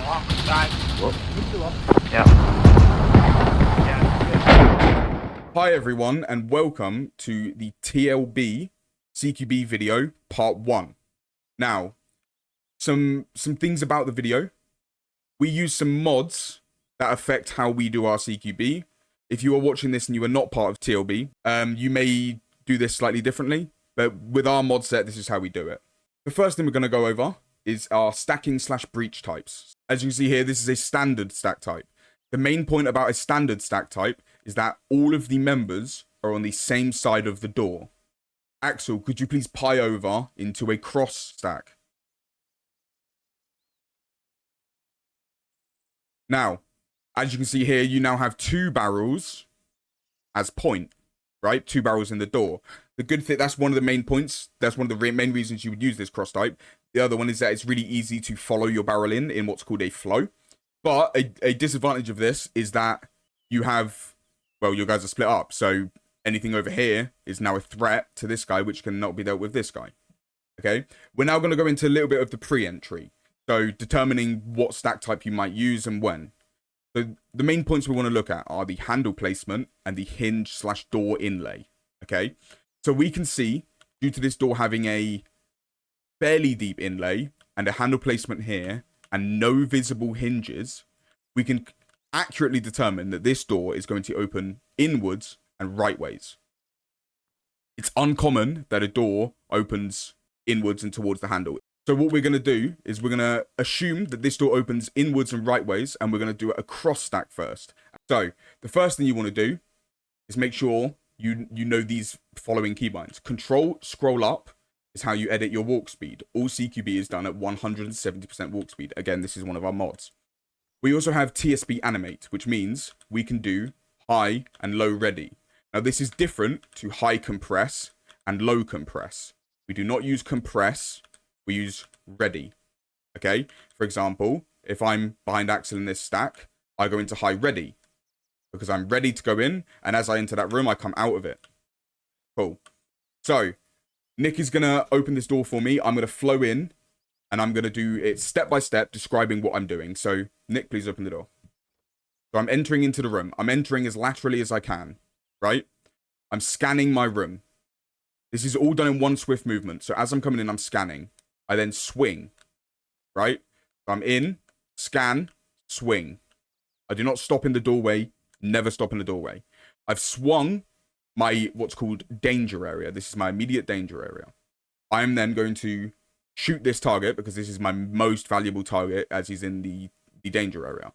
What? Yeah. Hi everyone and welcome to the TLB CQB video part 1. Now, some things about the video. We use some mods that affect how we do our CQB. If you are watching this and you are not part of TLB, you may do this slightly differently, but with our mod set, this is how we do it. The first thing we're going to go over is our stacking/breach types. As you can see here, this is a standard stack type. The main point about a standard stack type is that all of the members are on the same side of the door. Axel, could you please pie over into a cross stack? Now, as you can see here, you now have 2 barrels as point, right? 2 barrels in the door. The good thing, that's one of the main points. That's one of the main reasons you would use this cross type. The other one is that it's really easy to follow your barrel in what's called a flow. But a disadvantage of this is that you have, well, your guys are split up. So anything over here is now a threat to this guy, which cannot be dealt with this guy. Okay, we're now going to go into a little bit of the pre-entry. So determining what stack type you might use and when. So the main points we want to look at are the handle placement and the hinge/door inlay. Okay, so we can see, due to this door having a fairly deep inlay and a handle placement here and no visible hinges, we can accurately determine that this door is going to open inwards and rightways. It's uncommon that a door opens inwards and towards the handle. So what we're going to do is we're going to assume that this door opens inwards and rightways, and we're going to do it across stack first. So the first thing you want to do is make sure you know these following keybinds. Control scroll up is how you edit your walk speed. All CQB is done at 170% walk speed. Again, this is one of our mods. We also have TSB animate, which means we can do high and low ready. Now this is different to high compress and low compress. We do not use compress, we use ready. Okay, for example, if I'm behind Axel in this stack, I go into high ready because I'm ready to go in, and as I enter that room, I come out of it. Cool. So Nick is going to open this door for me. I'm going to flow in, and I'm going to do it step by step, describing what I'm doing. So, Nick, please open the door. So I'm entering into the room. I'm entering as laterally as I can, right? I'm scanning my room. This is all done in one swift movement. So as I'm coming in, I'm scanning. I then swing, right? So I'm in, scan, swing. I do not stop in the doorway, never stop in the doorway. I've swung my what's called danger area. This is my immediate danger area. I'm then going to shoot this target because this is my most valuable target as he's in the danger area.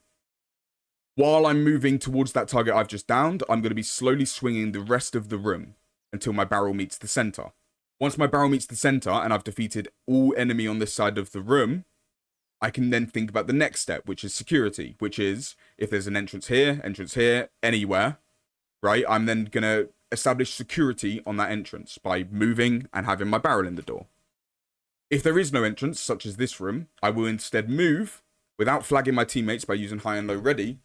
While I'm moving towards that target I've just downed, I'm going to be slowly swinging the rest of the room until my barrel meets the center. Once my barrel meets the center and I've defeated all enemy on this side of the room, I can then think about the next step, which is security, which is if there's an entrance here, anywhere, right? I'm then going to establish security on that entrance by moving and having my barrel in the door. If there is no entrance, such as this room, I will instead move without flagging my teammates by using high and low ready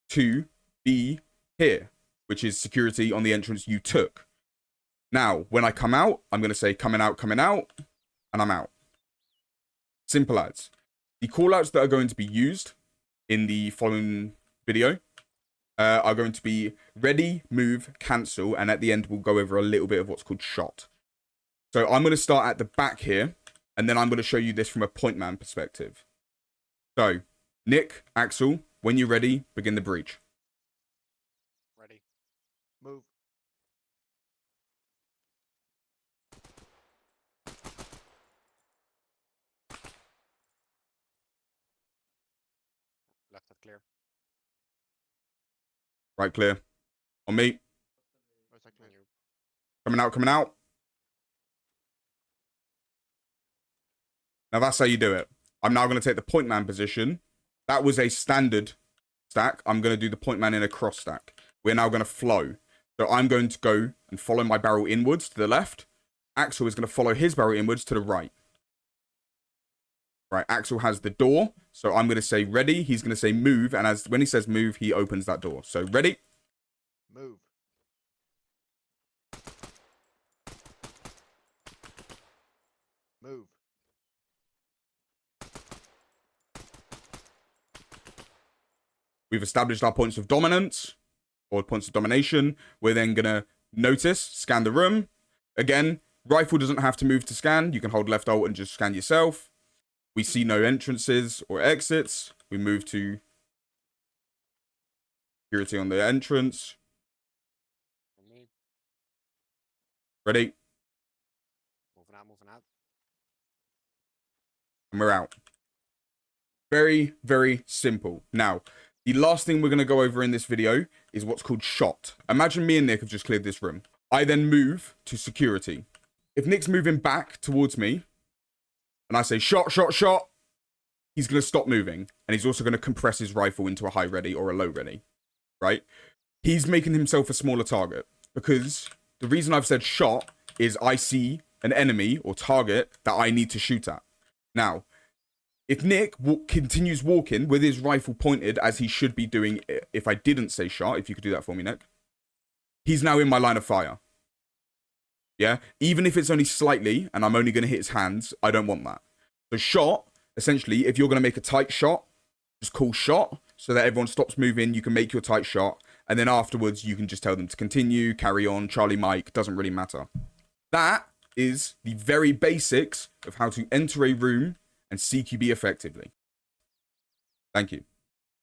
to be here, which is security on the entrance you took. Now, when I come out, I'm going to say coming out, and I'm out. Simple as. The callouts that are going to be used in the following video are going to be ready, move, cancel, and at the end we'll go over a little bit of what's called shot. So I'm going to start at the back here, and then I'm going to show you this from a point man perspective. So, Nick, Axel, when you're ready, begin the breach. Ready. Move. Left side clear. Right, clear. On me. Right side clear. Coming out. Now that's how you do it. I'm now going to take the point man position. That was a standard stack. I'm going to do the point man in a cross stack. We're now going to flow. So I'm going to go and follow my barrel inwards to the left. Axel is going to follow his barrel inwards to the right. Right, Axel has the door. So I'm going to say ready. He's going to say move. And when he says move, he opens that door. So ready? Move. Move. We've established our points of dominance or points of domination. We're then going to notice, scan the room. Again, rifle doesn't have to move to scan. You can hold left alt and just scan yourself. We see no entrances or exits. We move to security on the entrance. Ready? Moving out. And we're out. Very, very simple. Now, the last thing we're going to go over in this video is what's called shot. Imagine me and Nick have just cleared this room. I then move to security. If Nick's moving back towards me, and I say shot, shot, shot, he's going to stop moving. And he's also going to compress his rifle into a high ready or a low ready, right? He's making himself a smaller target because the reason I've said shot is I see an enemy or target that I need to shoot at. Now, if Nick continues walking with his rifle pointed as he should be doing if I didn't say shot, if you could do that for me, Nick. He's now in my line of fire. Yeah? Even if it's only slightly and I'm only going to hit his hands, I don't want that. So shot, essentially, if you're going to make a tight shot, just call shot so that everyone stops moving. You can make your tight shot. And then afterwards, you can just tell them to continue, carry on, Charlie Mike, doesn't really matter. That is the very basics of how to enter a room and CQB effectively. Thank you.